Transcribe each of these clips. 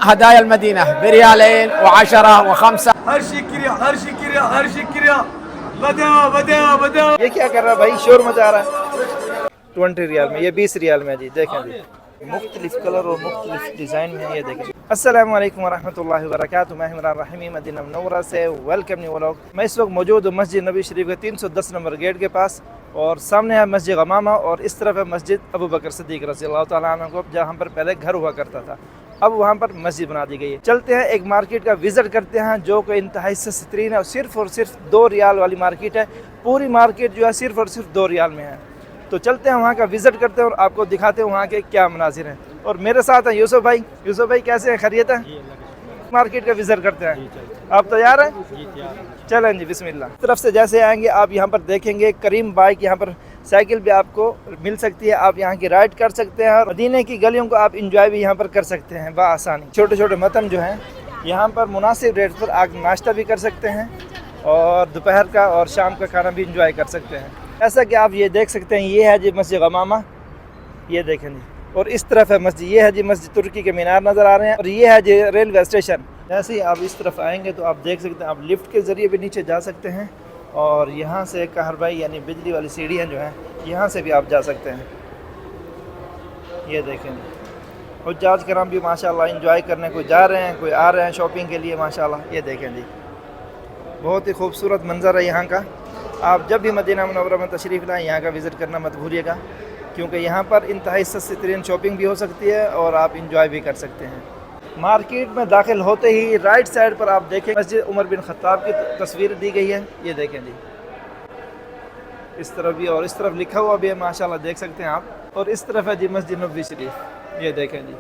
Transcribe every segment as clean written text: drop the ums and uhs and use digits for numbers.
هدايا المدينة بريالين و10 و5. ہر شکریہ ہر شکریہ ہر شکریہ. بداؤ. یہ کیا کر رہا ہے بھائی؟ شور مچا رہا ہے. 20 ریال میں، یہ 20 ریال میں. جی دیکھیں جی، مختلف کلر اور مختلف ڈیزائن میں ہے. یہ دیکھیں. السلام علیکم ورحمۃ اللہ وبرکاتہ. میں عمران رحیمی مدینہ منورہ سے. Welcome new vlog. میں اس وقت موجود ہوں مسجد نبی شریف کے 310 نمبر گیٹ کے پاس، اور سامنے ہے مسجد غمامہ، اور اس طرف ہے مسجد ابو بکر صدیق رضی اللہ تعالیٰ عنہ کو، جہاں پر پہلے گھر ہوا کرتا تھا. اب وہاں پر مسجد بنا دی گئی ہے. چلتے ہیں ایک مارکیٹ کا وزٹ کرتے ہیں، جو کہ انتہائی سستی ترین ہے، اور صرف 2 ریال والی مارکیٹ ہے. پوری مارکیٹ جو ہے صرف 2 ریال میں ہے. تو چلتے ہیں وہاں کا وزٹ کرتے ہیں اور آپ کو دکھاتے ہیں وہاں کے کیا مناظر ہیں. اور میرے ساتھ ہیں یوسف بھائی. یوسف بھائی کیسے ہیں؟ خیریت ہے؟ مارکیٹ کا وزٹ کرتے ہیں. آپ تیار ہیں؟ چلیں جی بسم اللہ. طرف سے جیسے آئیں گے آپ یہاں پر دیکھیں گے کریم بائک. یہاں پر سائیکل بھی آپ کو مل سکتی ہے، آپ یہاں کی رائڈ کر سکتے ہیں، اور مدینے کی گلیوں کو آپ انجوائے بھی یہاں پر کر سکتے ہیں بآسانی. چھوٹے چھوٹے مطعم جو ہیں یہاں پر مناسب ریٹ پر آپ ناشتہ بھی کر سکتے ہیں، اور دوپہر کا اور شام کا کھانا بھی انجوائے کر سکتے ہیں. ایسا کہ آپ یہ دیکھ سکتے ہیں، یہ ہے جی مسجد غمامہ. یہ دیکھیں جی. اور اس طرف ہے مسجد، یہ ہے جی مسجد ترکی کے مینار نظر آ رہے ہیں، اور یہ ہے جی ریلوے اسٹیشن. جیسے ہی آپ اس طرف آئیں گے تو آپ دیکھ سکتے ہیں آپ لفٹ کے ذریعے بھی نیچے جا سکتے ہیں، اور یہاں سے کہربائی یعنی بجلی والی سیڑھیاں جو ہیں یہاں سے بھی آپ جا سکتے ہیں. یہ دیکھیں جی. حجاج کرام بھی ماشاءاللہ انجوائے کرنے، کوئی جا رہے ہیں کوئی آ رہے ہیں شاپنگ کے لیے ماشاءاللہ. یہ دیکھیں جی، بہت ہی خوبصورت منظر ہے یہاں کا. آپ جب بھی مدینہ منورہ میں تشریف لائیں یہاں کا وزٹ کرنا مت بھولیے گا، کیونکہ یہاں پر انتہائی سستی ترین شاپنگ بھی ہو سکتی ہے اور آپ انجوائے بھی کر سکتے ہیں. مارکیٹ میں داخل ہوتے ہی رائٹ سائڈ پر آپ دیکھیں مسجد عمر بن خطاب کی تصویر دی گئی ہے. یہ دیکھیں جی، اس طرف بھی اور اس طرف لکھا ہوا بھی ہے ماشاءاللہ، دیکھ سکتے ہیں آپ. اور اس طرف ہے جی مسجد نبوی شریف. یہ دیکھیں جی.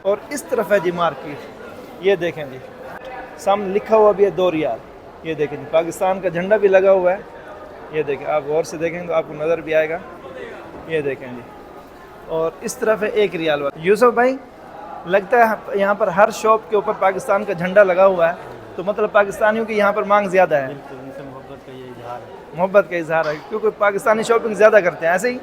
اور اس طرف ہے جی مارکیٹ. یہ دیکھیں جی، سامنے لکھا ہوا بھی ہے 2 ریال. یہ دیکھیں جی، پاکستان کا جھنڈا بھی لگا ہوا ہے. یہ دیکھیں، آپ غور سے دیکھیں تو آپ کو نظر بھی آئے گا. یہ دیکھیں جی. اور اس طرف ہے 1 ریال والا. یوسف بھائی لگتا ہے یہاں پر ہر شاپ کے اوپر پاکستان کا جھنڈا لگا ہوا ہے، تو مطلب پاکستانیوں کی یہاں پر مانگ زیادہ ہے. محبت کا اظہار ہے، کیونکہ پاکستانی شاپنگ زیادہ کرتے ہیں. ایسے ہی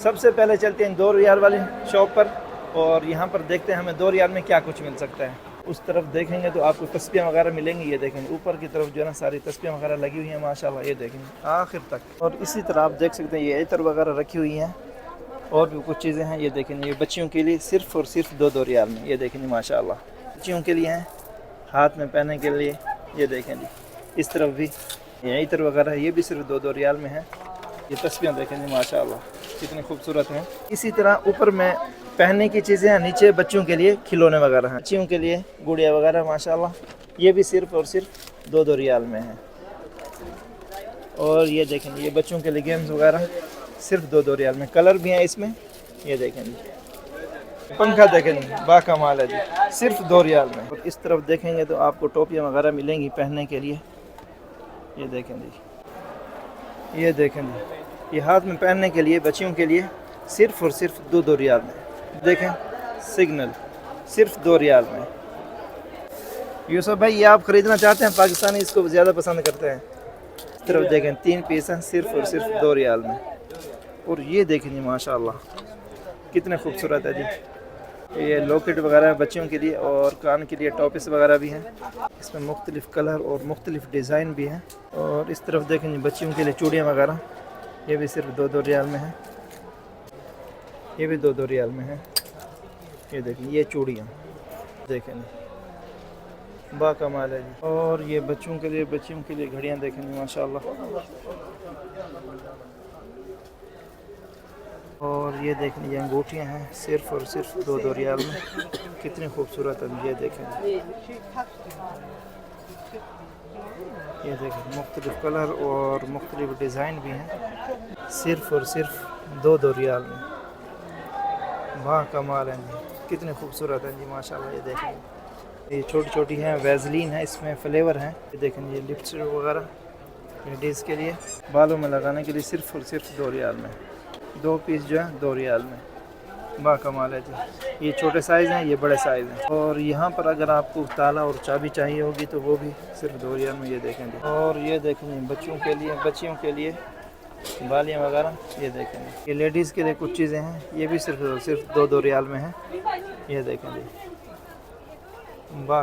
سب سے پہلے چلتے ہیں 2 ریال والی شاپ پر، اور یہاں پر دیکھتے ہیں ہمیں 2 ریال میں کیا کچھ مل سکتا ہے. اس طرف دیکھیں گے تو آپ کو تسبیحیں وغیرہ ملیں گی. یہ دیکھیں گے اوپر کی طرف جو ہے نا ساری تسبیحیں وغیرہ لگی ہوئی ہیں ماشاءاللہ. یہ دیکھیں گے آخر تک. اور اسی طرح آپ دیکھ سکتے ہیں یہ عطر وغیرہ رکھی ہوئی ہیں، اور بھی کچھ چیزیں ہیں. یہ دیکھیں گے، یہ بچیوں کے لیے صرف اور صرف 2 ریال میں. یہ دیکھیں گے ماشاءاللہ، بچیوں کے لیے ہیں، ہاتھ میں پہننے کے لیے. یہ دیکھیں جی. اس طرف بھی یہ عطر وغیرہ ہے، یہ بھی صرف 2 ریال میں ہے. یہ تسبیحیں دیکھیں گے ماشاءاللہ کتنی خوبصورت ہیں. اسی طرح اوپر میں پہننے کی چیزیں ہیں، نیچے بچوں کے لیے کھلونے وغیرہ ہیں، بچیوں کے لیے گڑیا وغیرہ ماشاءاللہ. یہ بھی صرف اور صرف 2 ریال میں ہے. اور یہ دیکھیں یہ بچوں کے لیے گیمز وغیرہ صرف 2 ریال میں. کلر بھی ہیں اس میں. یہ دیکھیں جی. پنکھا دیکھیں جی، با کمال ہے جی، صرف 2 ریال میں. اور اس طرف دیکھیں گے تو آپ کو ٹوپیاں وغیرہ ملیں گی پہننے کے لیے. یہ دیکھیں جی. یہ دیکھیں جی، یہ ہاتھ میں پہننے کے لیے بچیوں کے لیے صرف اور صرف 2 ریال میں. دیکھیں سگنل صرف 2 ریال میں. یوسف بھائی یہ آپ خریدنا چاہتے ہیں؟ پاکستانی اس کو زیادہ پسند کرتے ہیں. اس طرف دیکھیں 3 پیس ہیں صرف اور صرف 2 ریال میں. اور یہ دیکھیں جی ماشاءاللہ کتنے خوبصورت ہے جی. یہ لاکٹ وغیرہ ہے بچوں کے لیے، اور کان کے لیے ٹاپس وغیرہ بھی ہیں. اس میں مختلف کلر اور مختلف ڈیزائن بھی ہیں. اور اس طرف دیکھیں جی بچیوں کے لیے چوڑیاں وغیرہ، یہ بھی صرف 2 ریال میں ہیں. یہ بھی 2 ریال میں ہیں. یہ دیکھیں یہ چوڑیاں دیکھیں جی، با کمال ہے جی. اور یہ بچوں کے لیے گھڑیاں دیکھیں جی ماشاءاللہ. اور یہ دیکھیں یہ انگوٹھیاں ہیں صرف اور صرف 2 ریال میں. کتنی خوبصورت ہے. یہ دیکھیں یہ دیکھیں مختلف کلر اور مختلف ڈیزائن بھی ہیں، صرف اور صرف 2 ریال میں. واہ کمال ہے جی، کتنے خوبصورت ہیں جی ماشاءاللہ. یہ دیکھیں یہ چھوٹی چھوٹی ہیں، ویزلین ہے، اس میں فلیور ہیں. یہ دیکھیں یہ لپسٹک وغیرہ لیڈیز کے لیے بالوں میں لگانے کے لیے صرف اور صرف 2 ریال میں. 2 پیس جو ہے 2 ریال میں. با کمال ہے جی. یہ چھوٹے سائز ہیں، یہ بڑے سائز ہیں. اور یہاں پر اگر آپ کو تالا اور چابی چاہیے ہوگی تو وہ بھی صرف 2 ریال میں. یہ دیکھیں گے. اور یہ دیکھیں بچیوں کے لیے بالیاں وغیرہ. یہ دیکھیں گے یہ لیڈیز کے لیے کچھ چیزیں ہیں، یہ بھی صرف 2 ریال میں ہیں. یہ دیکھیں گے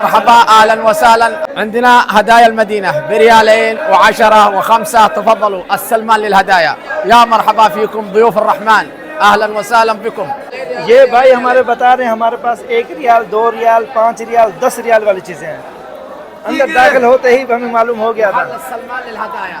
مرحبا اهلا وسهلا عندنا هدايا المدينه بريالين و10 و5 تفضلوا السلمان للهدايا يا مرحبا فيكم ضيوف الرحمن اهلا وسهلا بكم یہ بھائی ہمارے بتا رہے ہیں ہمارے پاس 1 ریال 2 ریال 5 ریال 10 ریال والی چیزیں ہیں اندر داخل ہوتے ہی ہمیں معلوم ہو گیا تھا السلمان للهدايا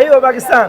ایوہ پاکستان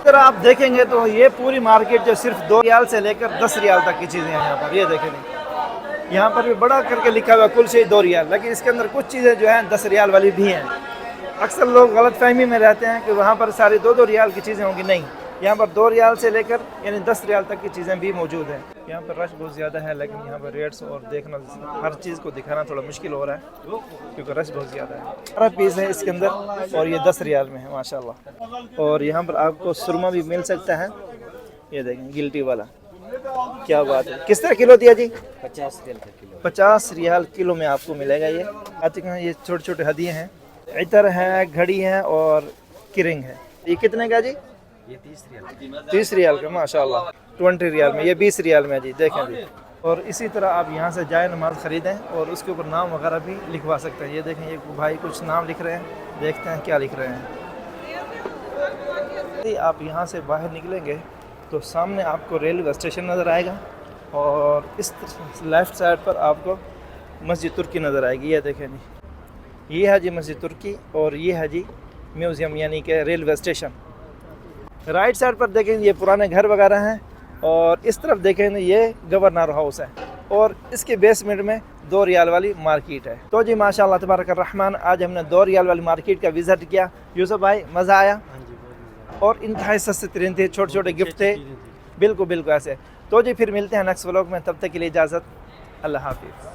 اگر آپ دیکھیں گے تو یہ پوری مارکیٹ جو صرف 2 ریال سے لے کر 10 ریال تک کی چیزیں ہیں یہاں پر. یہ دیکھیں یہاں پر بھی بڑا کر کے لکھا ہوا کل شے 2 ریال, لیکن اس کے اندر کچھ چیزیں جو ہیں 10 ریال والی بھی ہیں. اکثر لوگ غلط فہمی میں رہتے ہیں کہ وہاں پر ساری 2 ریال کی چیزیں ہوں گی. نہیں, یہاں پر 2 ریال سے لے کر یعنی 10 ریال تک کی چیزیں بھی موجود ہیں. یہاں پر رش بہت زیادہ ہے, لیکن یہاں پر ریٹس اور دیکھنا ہر چیز کو دکھانا تھوڑا مشکل ہو رہا ہے کیونکہ رش بہت زیادہ ہے. 12 پیس ہے اس کے اندر اور یہ 10 ریال میں ہے ماشاءاللہ. اور یہاں پر آپ کو سرما بھی مل سکتا ہے. یہ دیکھیں گلٹی والا, کیا بات ہے. کس طرح کلو دیا جی؟ 50 ریال کا کلو. 50 ریال کلو میں آپ کو ملے گا. یہ چھوٹے چھوٹے ہدیے ہیں, عطر ہے, گھڑی ہے اور کرنگ ہے. یہ کتنے کا جی؟ یہ 30 ریال کا ماشاءاللہ. 20 ریال میں, یہ 20 ریال میں جی. دیکھیں جی. اور اسی طرح آپ یہاں سے جائے نماز خریدیں اور اس کے اوپر نام وغیرہ بھی لکھوا سکتے ہیں. یہ دیکھیں یہ بھائی کچھ نام لکھ رہے ہیں, دیکھتے ہیں کیا لکھ رہے ہیں. آپ یہاں سے باہر نکلیں گے تو سامنے آپ کو ریلوے اسٹیشن نظر آئے گا اور اس لیفٹ سائڈ پر آپ کو مسجد ترکی نظر آئے گی. یہ دیکھیں جی، یہ ہے جی مسجد ترکی اور یہ ہے جی میوزیم یعنی کہ ریلوے اسٹیشن. رائٹ سائڈ پر دیکھیں یہ پرانے گھر وغیرہ ہیں اور اس طرف دیکھیں یہ گورنر ہاؤس ہے اور اس کے بیسمنٹ میں 2 ریال والی مارکیٹ ہے. تو جی ماشاءاللہ تبارک الرحمن آج ہم نے 2 ریال والی مارکیٹ کا وزٹ کیا. یوسف بھائی مزہ آیا؟ اور انتہائی سستے ترین تھے، چھوٹے چھوٹے گفٹ تھے. بالکل بالکل ایسے. تو جی پھر ملتے ہیں نیکسٹ ولاگ میں، تب تک کے لیے اجازت، اللہ حافظ.